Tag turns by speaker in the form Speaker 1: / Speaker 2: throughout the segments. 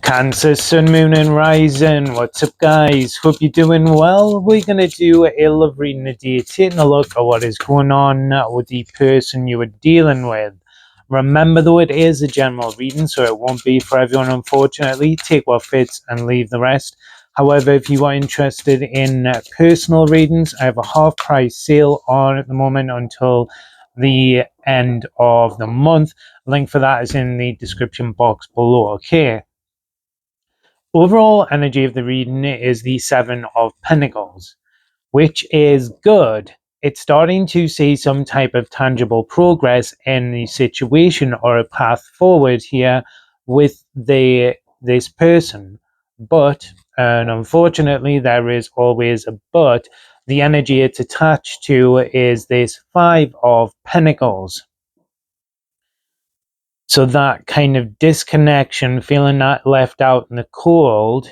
Speaker 1: Cancer, Sun, Moon and Rising. What's up, guys? Hope you're doing well. We're going to do a love reading today, taking a look at what is going on with the person you are dealing with. Remember, though, it is a general reading, so it won't be for everyone, unfortunately. Take what fits and leave the rest. However, if you are interested in personal readings, I have a half-price sale on at the moment until the end of the month. Link for that is in the description box below, okay? Overall energy of the reading is the Seven of Pentacles, which is good. It's starting to see some type of tangible progress in the situation or a path forward here with this person. But, and unfortunately there is always a but, the energy it's attached to is this Five of Pentacles. So that kind of disconnection, feeling that left out in the cold.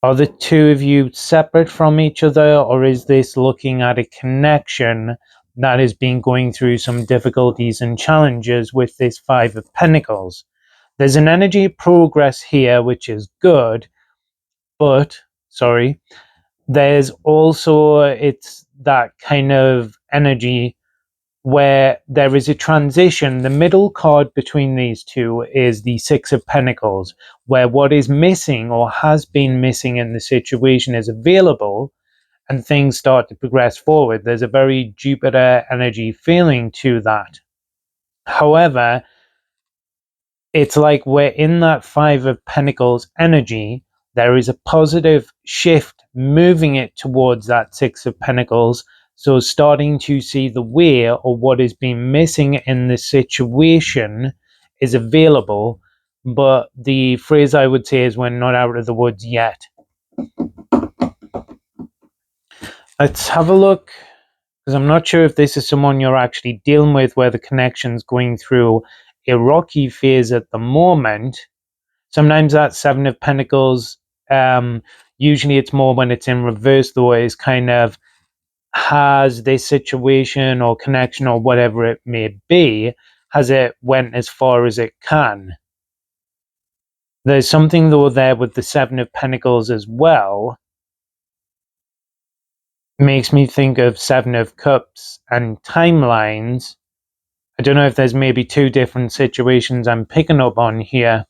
Speaker 1: Are the two of you separate from each other, or is this looking at a connection that has been going through some difficulties and challenges with this Five of Pentacles? There's an energy of progress here, which is good, but, there's also, it's that kind of energy where there is a transition. The middle card between these two is the Six of Pentacles, where what is missing or has been missing in the situation is available and things start to progress forward. There's a very Jupiter energy feeling to that. However, it's like we're in that Five of Pentacles energy. There is a positive shift moving it towards that Six of Pentacles. So starting to see the way or what has been missing in the situation is available. But the phrase I would say is we're not out of the woods yet. Let's have a look, because I'm not sure if this is someone you're actually dealing with where the connection's going through a rocky phase at the moment. Sometimes that Seven of Pentacles, usually it's more when it's in reverse, though, is kind of has this situation or connection or whatever it may be, has it went as far as it can. There's something, though, there with the Seven of Pentacles as well. Makes me think of Seven of Cups and timelines. I don't know if there's maybe two different situations I'm picking up on here.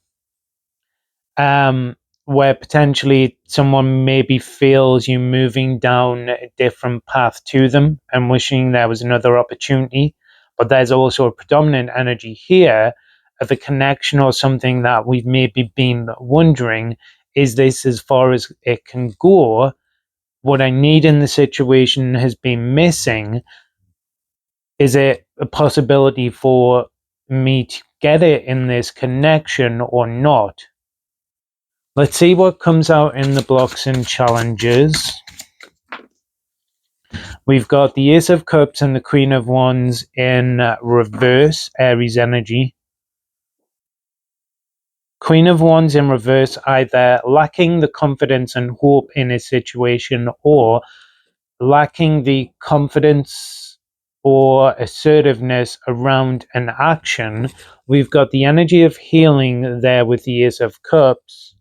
Speaker 1: Where potentially someone maybe feels you moving down a different path to them and wishing there was another opportunity. But there's also a predominant energy here of a connection or something that we've maybe been wondering, is this as far as it can go? What I need in the situation has been missing. Is it a possibility for me to get it in this connection or not? Let's see what comes out in the blocks and challenges. We've got the Ace of Cups and the Queen of Wands in reverse, Aries energy. Queen of Wands in reverse, either lacking the confidence and hope in a situation or lacking the confidence or assertiveness around an action. We've got the energy of healing there with the Ace of Cups,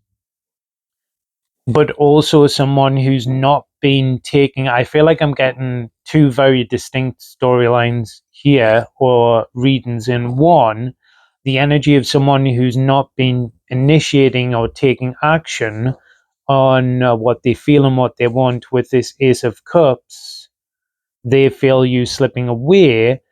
Speaker 1: but also someone who's not been taking, I feel like I'm getting two very distinct storylines here or readings in one. The energy of someone who's not been initiating or taking action on what they feel and what they want with this Ace of Cups. They feel you slipping away,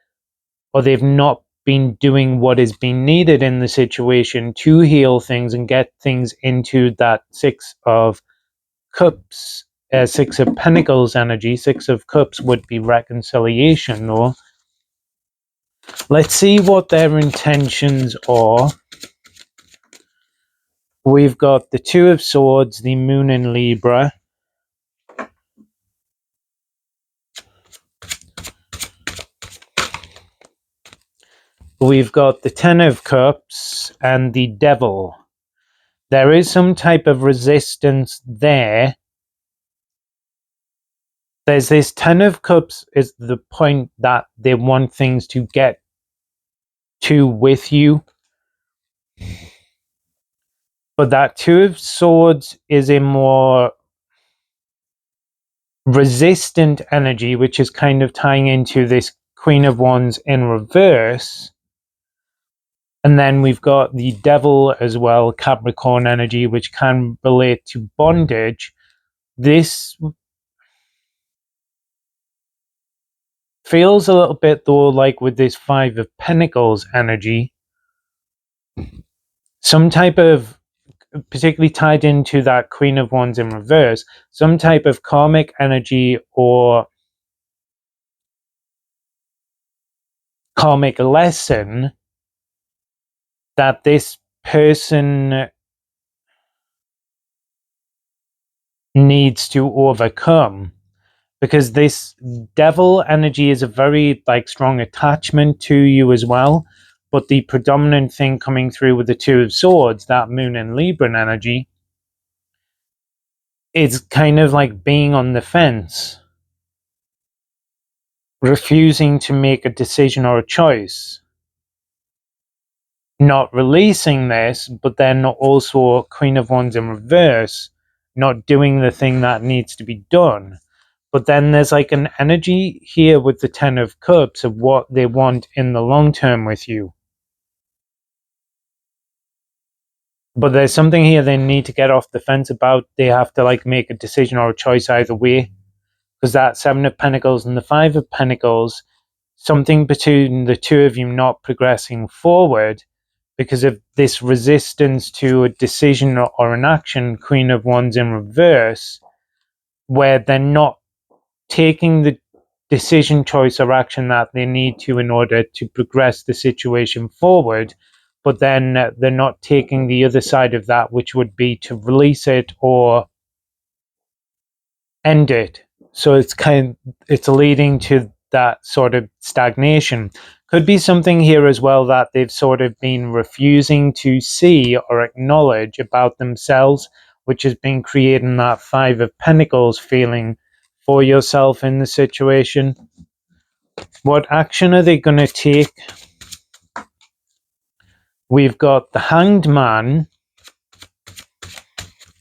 Speaker 1: or they've not been doing what is being needed in the situation to heal things and get things into that Six of Cups, Six of Pentacles energy. Six of Cups would be reconciliation, though. Let's see what their intentions are. We've got the Two of Swords, the Moon in Libra. We've got the Ten of Cups and the Devil. There is some type of resistance there. There's this Ten of Cups is the point that they want things to get to with you. But that Two of Swords is a more resistant energy, which is kind of tying into this Queen of Wands in reverse. And then we've got the Devil as well, Capricorn energy, which can relate to bondage. This feels a little bit, though, like with this Five of Pentacles energy, some type of, particularly tied into that Queen of Wands in reverse, some type of karmic energy or karmic lesson that this person needs to overcome, because this Devil energy is a very strong attachment to you as well. But the predominant thing coming through with the Two of Swords, that Moon and Libra energy, is kind of like being on the fence, refusing to make a decision or a choice, not releasing this, but then also Queen of Wands in reverse, not doing the thing that needs to be done. But then there's like an energy here with the Ten of Cups of what they want in the long term with you. But there's something here they need to get off the fence about. They have to make a decision or a choice either way. Because that Seven of Pentacles and the Five of Pentacles, something between the two of you not progressing forward because of this resistance to a decision or an action, Queen of Wands in reverse, where they're not taking the decision, choice, or action that they need to in order to progress the situation forward, but then they're not taking the other side of that, which would be to release it or end it. So it's leading to that sort of stagnation. Could be something here as well that they've sort of been refusing to see or acknowledge about themselves, which has been creating that Five of Pentacles feeling for yourself in the situation. What action are they going to take? We've got the Hanged Man.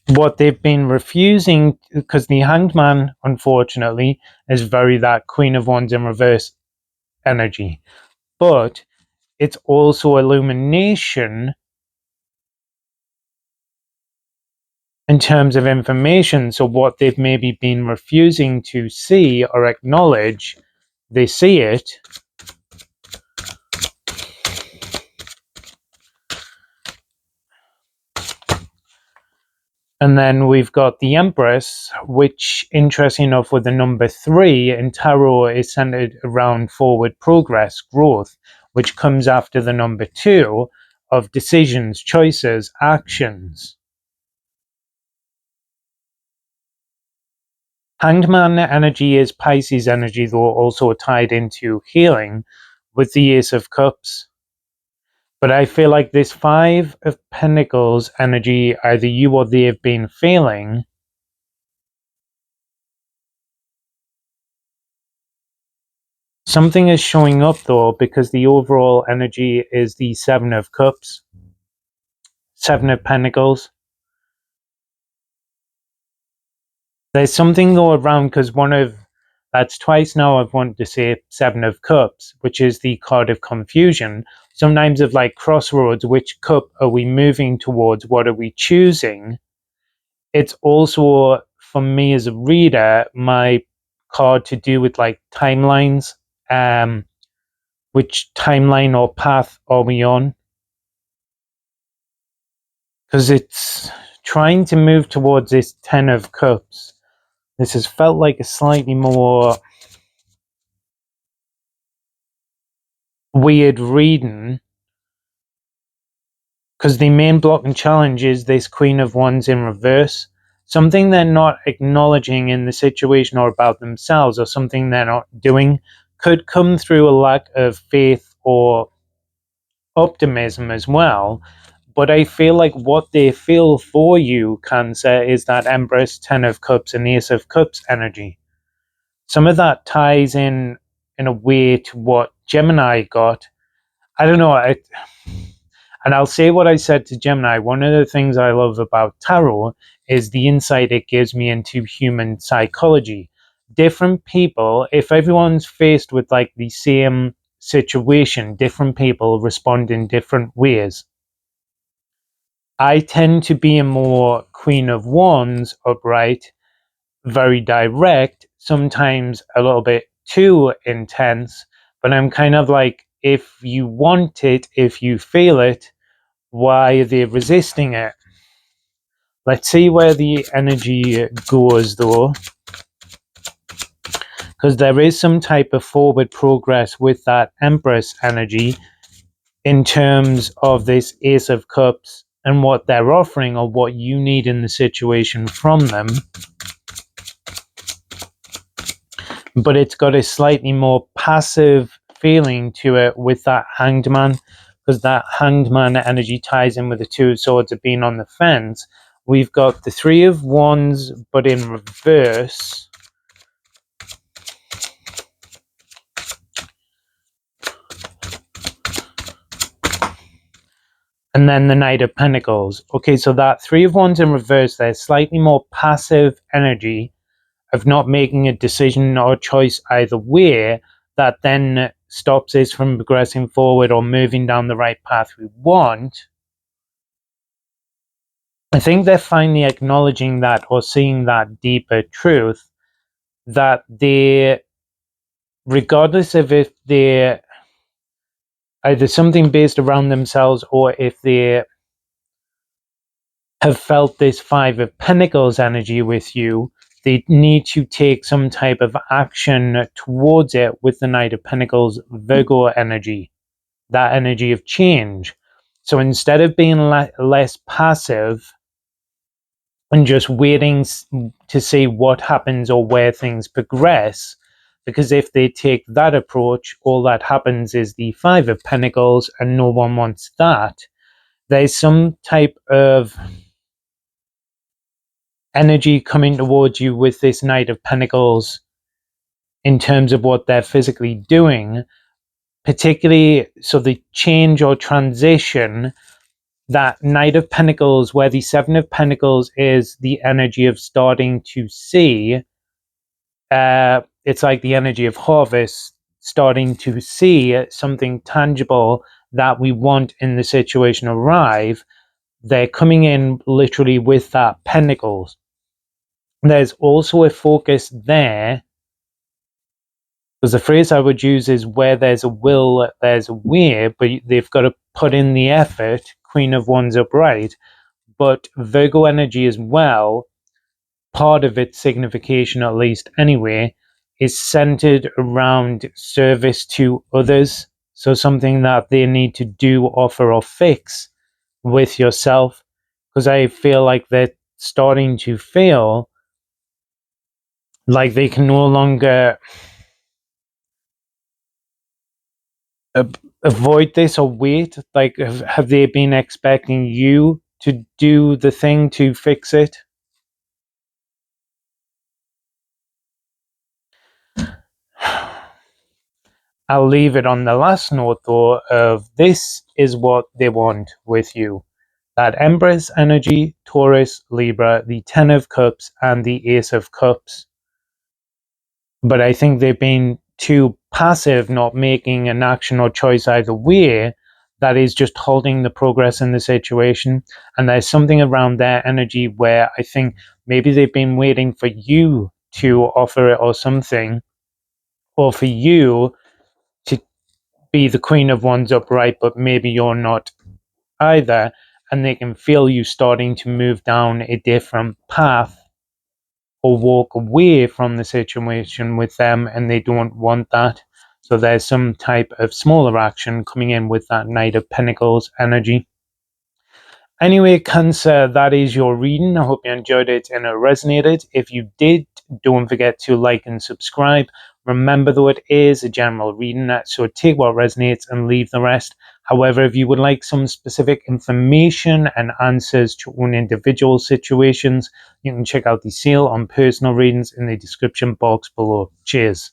Speaker 1: What they've been refusing, because the Hanged Man, unfortunately, is very that Queen of Wands in reverse energy. But it's also illumination in terms of information. So what they've maybe been refusing to see or acknowledge, they see it. And then we've got the Empress, which, interesting enough, with the number 3 in tarot, is centered around forward progress, growth, which comes after the number 2 of decisions, choices, actions. Hanged Man energy is Pisces energy, though also tied into healing with the Ace of Cups. But I feel like this Five of Pentacles energy, either you or they have been feeling. Something is showing up though, because the overall energy is the Seven of Cups, Seven of Pentacles. There's something though around, because that's twice now I've wanted to say Seven of Cups, which is the card of confusion. Sometimes of crossroads, which cup are we moving towards? What are we choosing? It's also, for me as a reader, my card to do with timelines. Which timeline or path are we on? Because it's trying to move towards this Ten of Cups. This has felt like a slightly more weird reading, because the main block and challenge is this Queen of Wands in reverse. Something they're not acknowledging in the situation or about themselves, or something they're not doing, could come through a lack of faith or optimism as well. But I feel like what they feel for you, Cancer, is that Empress, Ten of Cups, and Ace of Cups energy. Some of that ties in a way to what Gemini got. I don't know. And I'll say what I said to Gemini. One of the things I love about tarot is the insight it gives me into human psychology. Different people, if everyone's faced with like the same situation, different people respond in different ways. I tend to be a more Queen of Wands upright, very direct, sometimes a little bit too intense, but I'm kind of like, if you want it, if you feel it, why are they resisting it? Let's see where the energy goes though, because there is some type of forward progress with that Empress energy in terms of this Ace of Cups and what they're offering or what you need in the situation from them. But it's got a slightly more passive feeling to it with that Hanged Man, because that Hanged Man energy ties in with the Two of Swords of being on the fence. We've got the Three of Wands, but in reverse. And then the Knight of Pentacles. Okay, so that Three of Wands in reverse, there's slightly more passive energy of not making a decision or choice either way that then stops us from progressing forward or moving down the right path we want. I think they're finally acknowledging that or seeing that deeper truth that they, regardless of if they're either something based around themselves or if they have felt this Five of Pentacles energy with you, they need to take some type of action towards it with the Knight of Pentacles Virgo energy, that energy of change. So instead of being less passive and just waiting to see what happens or where things progress, because if they take that approach, all that happens is the Five of Pentacles, and no one wants that. There's some type of energy coming towards you with this Knight of Pentacles in terms of what they're physically doing, particularly so the change or transition. That Knight of Pentacles, where the Seven of Pentacles is the energy of starting to see, it's like the energy of harvest, starting to see something tangible that we want in the situation arrive. They're coming in literally with that Pentacles. There's also a focus there, because the phrase I would use is where there's a will, there's a way, but they've got to put in the effort. Queen of Wands upright. But Virgo energy as well, part of its signification at least anyway, is centered around service to others. So something that they need to do, offer, or fix with yourself. Because I feel like they're starting to feel like they can no longer avoid this or wait. Like, have they been expecting you to do the thing to fix it? I'll leave it on the last note though of this is what they want with you. That Empress energy, Taurus, Libra, the Ten of Cups, and the Ace of Cups. But I think they've been too passive, not making an action or choice either way, that is just holding the progress in the situation. And there's something around their energy where I think maybe they've been waiting for you to offer it or something, or for you to be the Queen of Wands upright, but maybe you're not either, and they can feel you starting to move down a different path or walk away from the situation with them, and they don't want that. So there's some type of smaller action coming in with that Knight of Pentacles energy. Anyway, Cancer, that is your reading. I hope you enjoyed it and it resonated. If you did, don't forget to like and subscribe. Remember, though, it is a general reading, so take what resonates and leave the rest. However, if you would like some specific information and answers to own individual situations, you can check out the sale on personal readings in the description box below. Cheers.